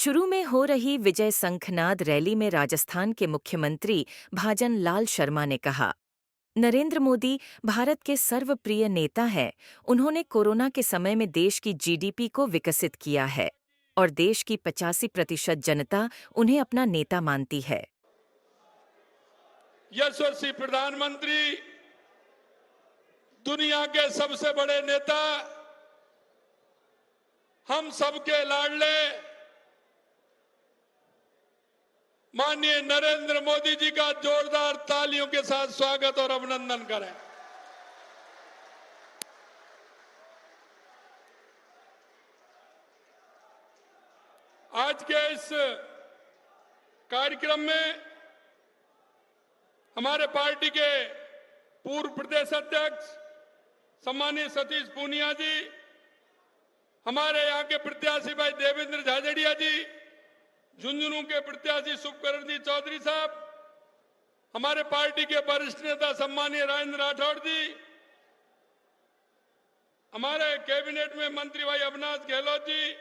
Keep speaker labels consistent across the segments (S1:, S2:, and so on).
S1: चुरू में हो रही विजय शंखनाद रैली में राजस्थान के मुख्यमंत्री भाजन लाल शर्मा ने कहा, नरेंद्र मोदी भारत के सर्वप्रिय नेता हैं। उन्होंने कोरोना के समय में देश की जीडीपी को विकसित किया है और देश की 85% जनता उन्हें अपना नेता मानती है।
S2: यशस्वी प्रधानमंत्री, दुनिया के सबसे बड़े नेता, हम सबके लाडले माननीय नरेंद्र मोदी जी का जोरदार तालियों के साथ स्वागत और अभिनंदन करें। आज के इस कार्यक्रम में हमारे पार्टी के पूर्व प्रदेश अध्यक्ष सम्मानीय सतीश पूनिया जी, हमारे यहाँ के प्रत्याशी भाई देवेंद्र झाझड़िया जी, झुंझुनू के प्रत्याशी सुखकरण जी चौधरी साहब, हमारे पार्टी के वरिष्ठ नेता सम्मानीय राजेंद्र राठौड़ जी, हमारे कैबिनेट में मंत्री भाई अविनाश गहलोत जी,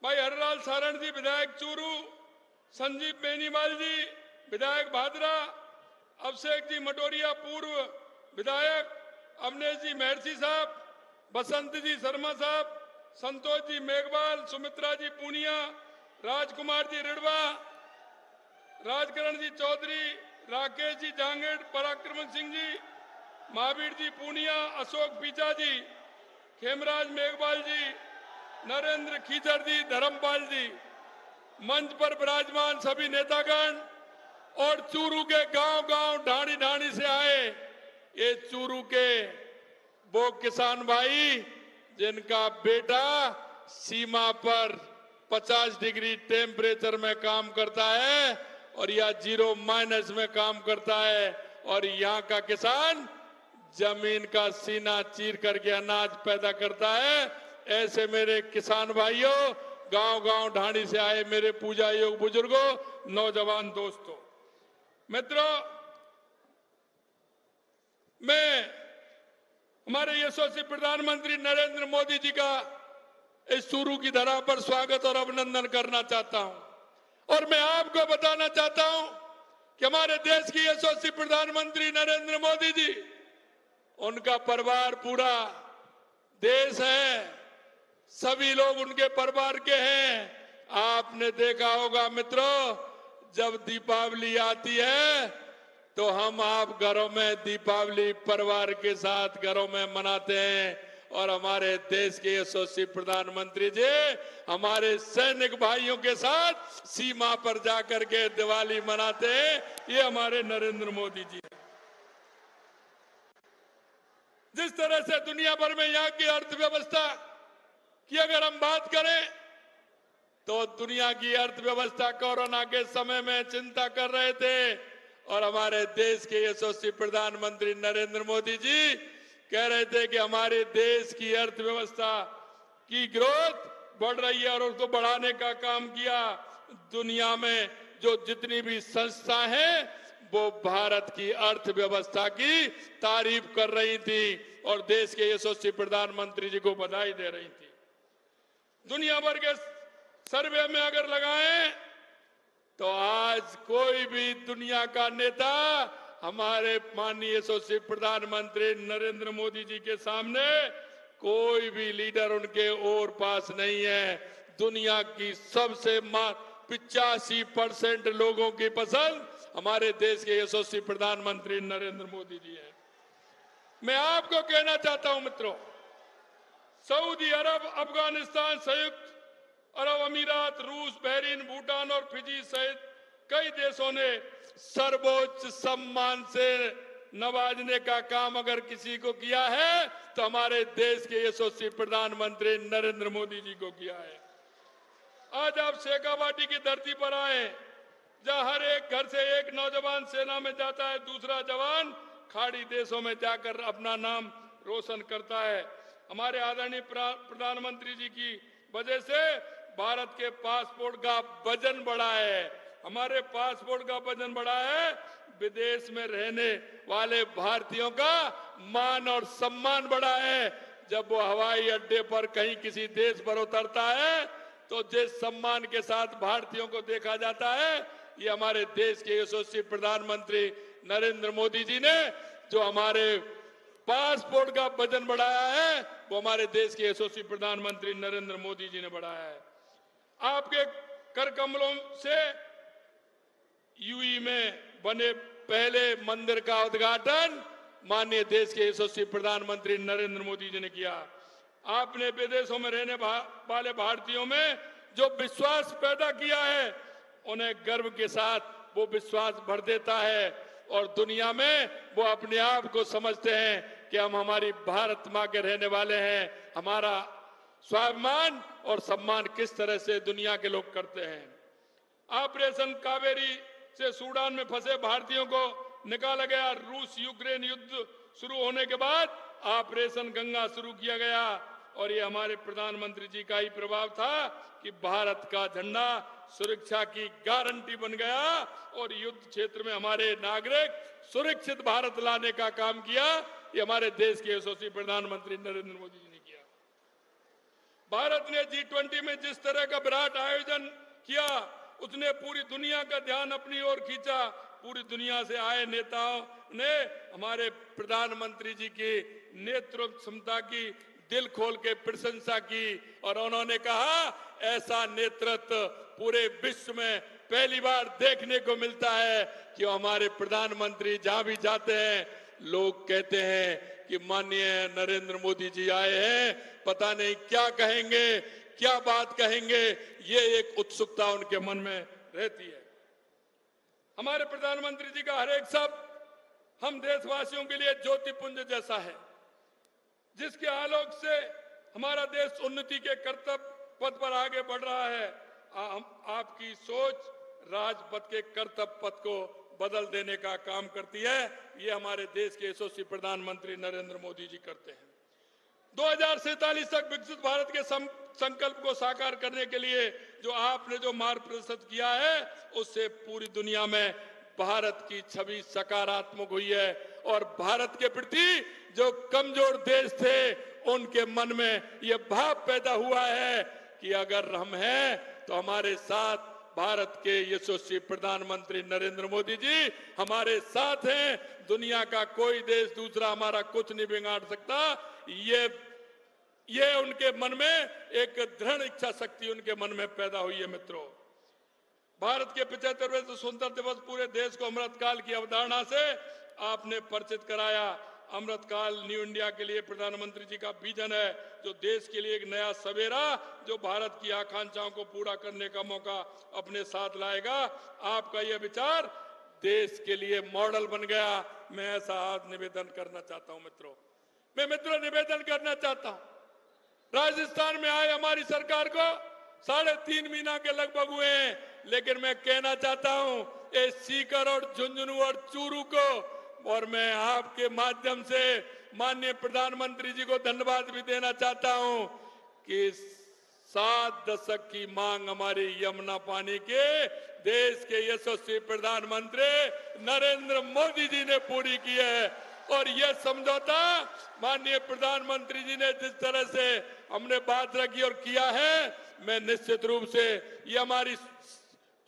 S2: भाई हरलाल सारण जी विधायक चूरू, संजीव बेनीवाल जी विधायक भादरा, अभिषेक जी मटोरिया पूर्व विधायक, अवनेश जी महर्षि साहब, बसंत जी शर्मा साहब, संतोष जी मेघवाल, सुमित्रा जी पूनिया, राजकुमार जी रिड़वा, राजकरण जी चौधरी, राकेश जी जांगेड़, पराक्रम सिंह जी, महावीर जी पूनिया, अशोक पीचा जी, खेमराज मेघवाल जी, नरेंद्र खीचर जी, धर्मपाल जी, मंच पर विराजमान सभी नेतागण और चूरू के गांव-गांव ढाणी ढाणी से आए ये चूरू के वो किसान भाई जिनका बेटा सीमा पर 50 डिग्री टेम्परेचर में काम करता है और या 0 माइनस में काम करता है और यहाँ का किसान जमीन का सीना चीर करके अनाज पैदा करता है। ऐसे मेरे किसान भाइयों, गांव-गांव ढाणी से आए मेरे पूजा योग बुजुर्गों, नौजवान दोस्तों, मित्रों, मैं हमारे यशस्वी प्रधानमंत्री नरेंद्र मोदी जी का इस चूरू की धरा पर स्वागत और अभिनंदन करना चाहता हूं और मैं आपको बताना चाहता हूं कि हमारे देश के यशस्वी प्रधानमंत्री नरेंद्र मोदी जी, उनका परिवार पूरा देश है, सभी लोग उनके परिवार के हैं। आपने देखा होगा मित्रों, जब दीपावली आती है तो हम आप घरों में दीपावली परिवार के साथ घरों में मनाते हैं और हमारे देश के यशस्वी प्रधानमंत्री जी हमारे सैनिक भाइयों के साथ सीमा पर जाकर के दिवाली मनाते हैं। ये हमारे नरेंद्र मोदी जी हैं। जिस तरह से दुनिया भर में यहाँ की अर्थव्यवस्था की अगर हम बात करें तो दुनिया की अर्थव्यवस्था कोरोना के समय में चिंता कर रहे थे और हमारे देश के यशस्वी प्रधानमंत्री नरेंद्र मोदी जी कह रहे थे कि हमारे देश की अर्थव्यवस्था की ग्रोथ बढ़ रही है और उसको बढ़ाने का काम किया। दुनिया में जो जितनी भी संस्था हैं वो भारत की अर्थव्यवस्था की तारीफ कर रही थी और देश के यशस्वी प्रधानमंत्री जी को बधाई दे रही थी। दुनिया भर के सर्वे में अगर लगाएं तो आज कोई भी दुनिया का नेता हमारे माननीय यशस्वी प्रधानमंत्री नरेंद्र मोदी जी के सामने कोई भी लीडर उनके और पास नहीं है। दुनिया की सबसे 85% लोगों की पसंद हमारे देश के यशस्वी प्रधानमंत्री नरेंद्र मोदी जी है। मैं आपको कहना चाहता हूं मित्रों, सऊदी अरब, अफगानिस्तान, संयुक्त अरब अमीरात, रूस, बहरीन, भूटान और फिजी सहित कई देशों ने सर्वोच्च सम्मान से नवाजने का काम अगर किसी को किया है तो हमारे देश के यशस्वी प्रधानमंत्री नरेंद्र मोदी जी को किया है। आज आप शेखावाटी की धरती पर आए, जहां हर एक घर से एक नौजवान सेना में जाता है, दूसरा जवान खाड़ी देशों में जाकर अपना नाम रोशन करता है। हमारे आदरणीय प्रधानमंत्री जी की वजह से भारत के पासपोर्ट का वजन बढ़ा है। हमारे पासपोर्ट का वजन बढ़ा है। विदेश में रहने वाले भारतीयों का मान और सम्मान बढ़ा है। जब वो हवाई अड्डे पर कहीं किसी देश पर उतरता है तो जिस सम्मान के साथ भारतीयों को देखा जाता है, ये हमारे देश के यशस्वी प्रधानमंत्री नरेंद्र मोदी जी ने जो हमारे पासपोर्ट का वजन बढ़ाया है, वो हमारे देश के यशस्वी प्रधानमंत्री नरेंद्र मोदी जी ने बढ़ाया है। आपके कर कमलों से यूई में बने पहले मंदिर का उद्घाटन माननीय देश के यशस्वी प्रधानमंत्री नरेंद्र मोदी जी ने किया। आपने विदेशों में रहने वाले भारतीयों में जो विश्वास पैदा किया है, उन्हें गर्व के साथ वो विश्वास भर देता है और दुनिया में वो अपने आप को समझते हैं कि हम हमारी भारत मां के रहने वाले हैं। हमारा स्वाभिमान और सम्मान किस तरह से दुनिया के लोग करते हैं। ऑपरेशन कावेरी से सूडान में फंसे भारतीयों को निकाला गया। रूस यूक्रेन युद्ध शुरू होने के बाद ऑपरेशन गंगा शुरू किया गया और ये हमारे प्रधानमंत्री जी का ही प्रभाव था कि भारत का झंडा सुरक्षा की गारंटी बन गया और युद्ध क्षेत्र में हमारे नागरिक सुरक्षित भारत लाने का काम किया। ये हमारे देश के यशस्वी प्रधानमंत्री नरेंद्र मोदी जी ने किया। भारत ने G20 में जिस तरह का विराट आयोजन किया, उसने पूरी दुनिया का ध्यान अपनी ओर खींचा। पूरी दुनिया से आए नेताओं ने हमारे प्रधानमंत्री जी की नेतृत्व क्षमता की दिल खोल के प्रशंसा की और उन्होंने कहा, ऐसा नेतृत्व पूरे विश्व में पहली बार देखने को मिलता है कि हमारे प्रधानमंत्री जहां भी जाते हैं, लोग कहते हैं कि माननीय नरेंद्र मोदी जी आए हैं, पता नहीं क्या कहेंगे, क्या बात कहेंगे। ये एक उत्सुकता उनके मन में रहती है। हमारे प्रधानमंत्री जी का हर एक शब्द हम देशवासियों के लिए ज्योतिपुंज जैसा है, जिसके आलोक से हमारा देश उन्नति के कर्तव्य पथ पर आगे बढ़ रहा है। आपकी सोच राजपथ के कर्तव्य पथ को बदल देने का काम करती है। ये हमारे देश के यशस्वी प्रधानमंत्री नरेंद्र मोदी जी करते हैं। 2047 तक विकसित भारत के संकल्प को साकार करने के लिए जो आपने जो मार्ग प्रशस्त किया है, उससे पूरी दुनिया में भारत की छवि सकारात्मक हुई है और भारत के प्रति जो कमजोर देश थे, उनके मन में यह भाव पैदा हुआ है कि अगर हम हैं तो हमारे साथ भारत के यशस्वी प्रधानमंत्री नरेंद्र मोदी जी हमारे साथ हैं। दुनिया का कोई देश दूसरा हमारा कुछ नहीं बिगाड़ सकता। ये उनके मन में एक दृढ़ इच्छा शक्ति उनके मन में पैदा हुई है। मित्रों, भारत के 75वें स्वतंत्रता दिवस पूरे देश को अमृतकाल की अवधारणा से आपने परिचित कराया। अमृतकाल न्यू इंडिया के लिए प्रधानमंत्री जी का विजन है, जो देश के लिए एक नया सवेरा, जो भारत की आकांक्षाओं को पूरा करने का मौका अपने साथ लाएगा। आपका यह विचार देश के लिए मॉडल बन गया। मैं ऐसा आज निवेदन करना चाहता हूं। मित्रों निवेदन करना चाहता हूं, राजस्थान में आए हमारी सरकार को 3.5 महीना के लगभग हुए हैं, लेकिन मैं कहना चाहता हूं इस सीकर और झुंझुनू और चूरू को, और मैं आपके माध्यम से माननीय प्रधानमंत्री जी को धन्यवाद भी देना चाहता हूं कि 7 दशक की मांग हमारी यमुना पानी के देश के यशस्वी प्रधानमंत्री नरेंद्र मोदी जी ने पूरी की है। और यह समझौता माननीय प्रधानमंत्री जी ने जिस तरह से हमने बात रखी और किया है, मैं निश्चित रूप से ये हमारी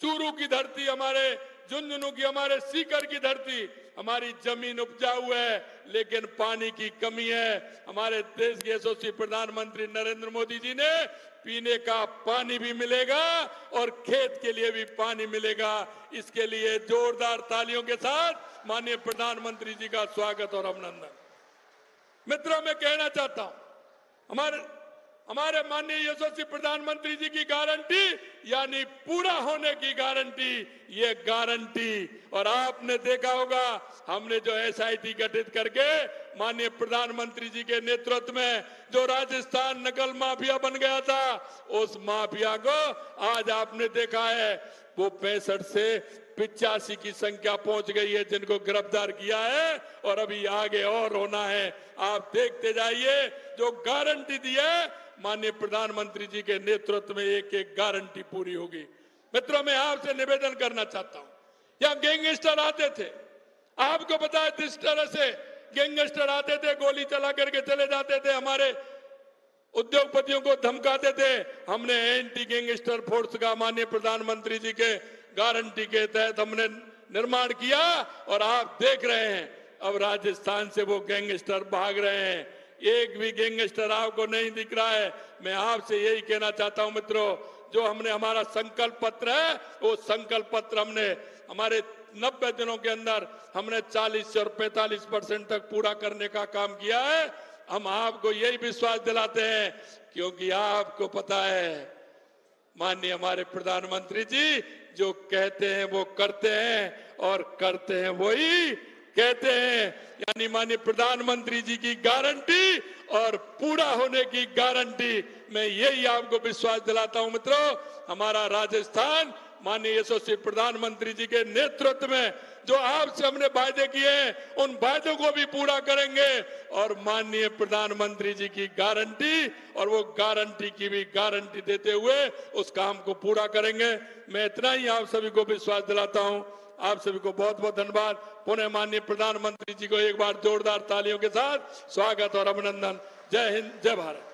S2: चूरू की धरती, हमारे झुंझुनू की, हमारे सीकर की धरती, हमारी जमीन उपजाऊ है लेकिन पानी की कमी है। हमारे देश के यशस्वी प्रधानमंत्री नरेंद्र मोदी जी ने पीने का पानी भी मिलेगा और खेत के लिए भी पानी मिलेगा। इसके लिए जोरदार तालियों के साथ माननीय प्रधानमंत्री जी का स्वागत और अभिनंदन। मित्रों, मैं कहना चाहता हूं हमारे माननीय यशस्वी प्रधानमंत्री जी की गारंटी यानी पूरा होने की गारंटी, ये गारंटी। और आपने देखा होगा हमने जो SIT गठित करके माननीय प्रधानमंत्री जी के नेतृत्व में जो राजस्थान नकल माफिया बन गया था, उस माफिया को आज आपने देखा है वो 65 से 85 की संख्या पहुंच गई है जिनको गिरफ्तार किया है, और अभी आगे और होना है। आप देखते जाइए, जो गारंटी दी है माननीय प्रधानमंत्री जी के नेतृत्व में एक एक गारंटी पूरी होगी। मित्रों, मैं आपसे निवेदन करना चाहता हूं, यहां गैंगस्टर आते थे, आपको पता है जिस तरह से गैंगस्टर आते थे, गोली चला करके चले जाते थे, हमारे उद्योगपतियों को धमकाते थे। हमने एंटी गैंगस्टर फोर्स का माननीय प्रधानमंत्री जी के गारंटी के तहत हमने निर्माण किया और आप देख रहे हैं अब राजस्थान से वो गैंगस्टर भाग रहे हैं। एक भी गैंगस्टर आपको नहीं दिख रहा है। मैं आपसे यही कहना चाहता हूं मित्रों, जो हमने हमारा संकल्प पत्र है वो संकल्प पत्र हमने हमारे 90 दिनों के अंदर हमने 40 से और 45% तक पूरा करने का काम किया है। हम आपको यही विश्वास दिलाते हैं क्योंकि आपको पता है माननीय हमारे प्रधानमंत्री जी जो कहते हैं वो करते हैं और करते हैं वही कहते हैं। यानी माननीय प्रधानमंत्री जी की गारंटी और पूरा होने की गारंटी, मैं यही आपको विश्वास दिलाता हूं मित्रों। हमारा राजस्थान माननीय यशस्वी प्रधानमंत्री जी के नेतृत्व में जो आपसे हमने वायदे किए हैं उन वायदों को भी पूरा करेंगे और माननीय प्रधानमंत्री जी की गारंटी और वो गारंटी की भी गारंटी देते हुए उस काम को पूरा करेंगे। मैं इतना ही आप सभी को विश्वास दिलाता हूं। आप सभी को बहुत बहुत धन्यवाद। पुनः माननीय प्रधानमंत्री जी को एक बार जोरदार तालियों के साथ स्वागत और अभिनंदन। जय हिंद, जय भारत।